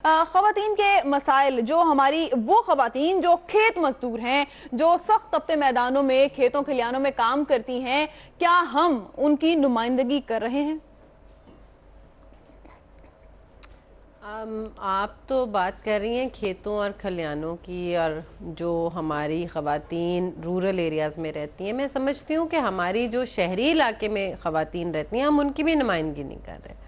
خواتین کے مسائل جو ہماری وہ خواتین جو کھیت مزدور ہیں، جو سخت تپتے میدانوں میں کھیتوں کھلیانوں میں کام کرتی ہیں، کیا ہم ان کی نمائندگی کر رہے ہیں؟ آپ تو بات کر رہی ہیں کھیتوں اور کھلیانوں کی، اور جو ہماری خواتین رورل ایریاز میں رہتی ہیں، میں سمجھتی ہوں کہ ہماری جو شہری علاقے میں خواتین رہتی ہیں ہم ان کی بھی نمائندگی نہیں کر رہے۔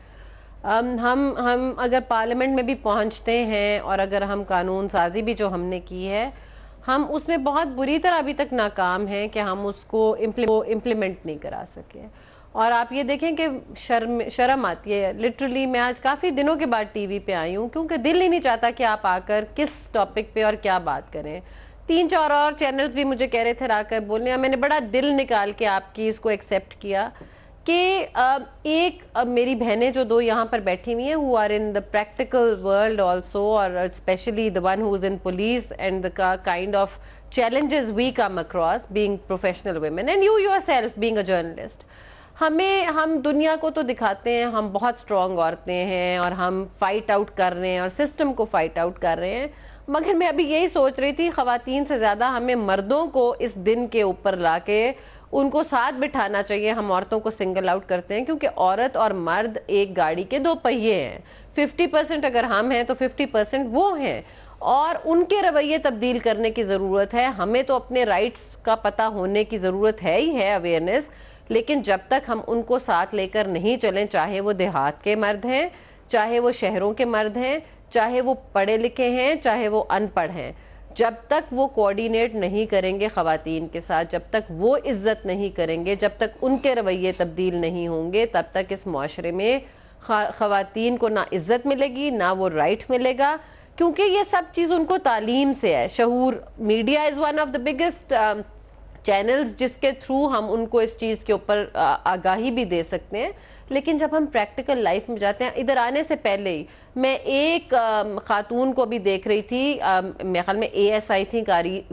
ہم اگر پارلیمنٹ میں بھی پہنچتے ہیں اور اگر ہم قانون سازی بھی جو ہم نے کی ہے، ہم اس میں بہت بری طرح ابھی تک ناکام ہیں کہ ہم اس کو امپلیمنٹ نہیں کرا سکے۔ اور آپ یہ دیکھیں کہ شرم آتی ہے، لٹرلی میں آج کافی دنوں کے بعد ٹی وی پہ آئی ہوں کیونکہ دل ہی نہیں چاہتا کہ آپ آ کر کس ٹاپک پہ اور کیا بات کریں۔ 3-4 اور چینلز بھی مجھے کہہ رہے تھے آ کر بولنے، میں نے بڑا دل نکال کے آپ کی اس کو ایکسیپٹ کیا کہ ایک میری بہنیں جو 2 یہاں پر بیٹھی ہوئی ہیں who are in the practical world also, اور especially the one who is in police and the kind of challenges we come across being professional women and you yourself being a journalist. ہم دنیا کو تو دکھاتے ہیں ہم بہت strong عورتیں ہیں اور ہم فائٹ آؤٹ کر رہے ہیں اور سسٹم کو فائٹ آؤٹ کر رہے ہیں، مگر میں ابھی یہی سوچ رہی تھی خواتین سے زیادہ ہمیں مردوں کو اس دن کے اوپر لا کے ان کو ساتھ بٹھانا چاہیے۔ ہم عورتوں کو سنگل آؤٹ کرتے ہیں کیونکہ عورت اور مرد ایک گاڑی کے 2 پہیے ہیں، 50% اگر ہم ہیں تو 50% وہ ہیں، اور ان کے رویے تبدیل کرنے کی ضرورت ہے۔ ہمیں تو اپنے رائٹس کا پتہ ہونے کی ضرورت ہے ہی ہے، اویئرنیس، لیکن جب تک ہم ان کو ساتھ لے کر نہیں چلیں، چاہے وہ دیہات کے مرد ہیں، چاہے وہ شہروں کے مرد ہیں، چاہے وہ پڑھے لکھے ہیں، چاہے وہ ان پڑھ ہیں، جب تک وہ کوارڈینیٹ نہیں کریں گے خواتین کے ساتھ، جب تک وہ عزت نہیں کریں گے، جب تک ان کے رویے تبدیل نہیں ہوں گے، تب تک اس معاشرے میں خواتین کو نہ عزت ملے گی نہ وہ رائٹ ملے گا، کیونکہ یہ سب چیز ان کو تعلیم سے ہے، شعور۔ Media is one of the biggest channels جس کے تھرو ہم ان کو اس چیز کے اوپر آگاہی بھی دے سکتے ہیں، لیکن جب ہم پریکٹیکل لائف میں جاتے ہیں، ادھر آنے سے پہلے ہی میں ایک خاتون کو بھی دیکھ رہی تھی، میرے خیال میں ASI تھی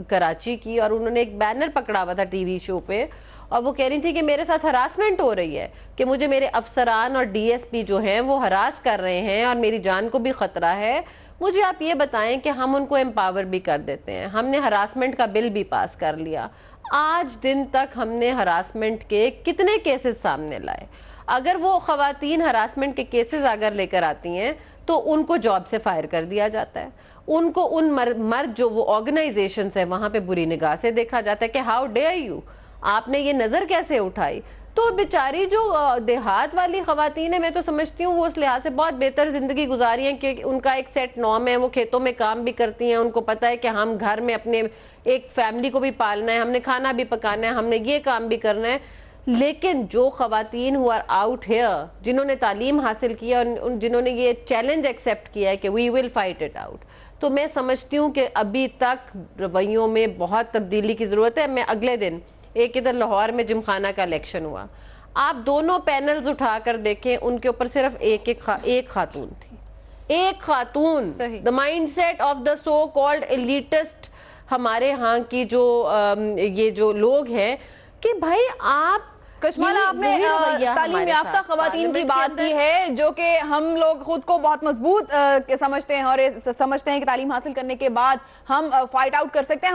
کراچی کی، اور انہوں نے ایک بینر پکڑا ہوا تھا ٹی وی شو پہ، اور وہ کہہ رہی تھی کہ میرے ساتھ ہراسمنٹ ہو رہی ہے، کہ مجھے میرے افسران اور DSP جو ہیں وہ ہراس کر رہے ہیں اور میری جان کو بھی خطرہ ہے۔ مجھے آپ یہ بتائیں کہ ہم ان کو امپاور بھی کر دیتے ہیں، ہم نے ہراسمنٹ کا بل بھی پاس کر لیا، آج دن تک ہم نے ہراسمنٹ کے کتنے کیسز سامنے لائے؟ اگر وہ خواتین ہراسمنٹ کے کیسز اگر لے کر آتی ہیں تو ان کو جاب سے فائر کر دیا جاتا ہے، ان کو ان مرد جو وہ آرگنائزیشنز ہیں وہاں پہ بری نگاہ سے دیکھا جاتا ہے کہ ہاؤ ڈیئر یو، آپ نے یہ نظر کیسے اٹھائی؟ تو بیچاری جو دیہات والی خواتین ہیں، میں تو سمجھتی ہوں وہ اس لحاظ سے بہت بہتر زندگی گزاری ہیں کہ ان کا ایک سیٹ نارم ہے، وہ کھیتوں میں کام بھی کرتی ہیں، ان کو پتہ ہے کہ ہم گھر میں اپنے ایک فیملی کو بھی پالنا ہے، ہم نے کھانا بھی پکانا ہے، ہم نے یہ کام بھی کرنا ہے۔ لیکن جو خواتین who are out here، جنہوں نے تعلیم حاصل کیا اور جنہوں نے یہ چیلنج ایکسیپٹ کیا ہے کہ we will fight it out، تو میں سمجھتی ہوں کہ ابھی تک رویوں میں بہت تبدیلی کی ضرورت ہے۔ میں اگلے دن ایک ادھر لاہور میں جم خانہ کا الیکشن ہوا، آپ دونوں پینلز اٹھا کر دیکھیں، ان کے اوپر صرف ایک خاتون تھی، ایک خاتون۔ the mindset of the so called elitist ہمارے ہاں کی جو یہ جو لوگ ہیں کہ بھائی آپ کشمال، آپ نے تعلیم یافتہ خواتین کی بات کی ہے، جو کہ ہم لوگ خود کو بہت مضبوط سمجھتے ہیں اور سمجھتے ہیں کہ تعلیم حاصل کرنے کے بعد ہم فائٹ آؤٹ کر سکتے ہیں۔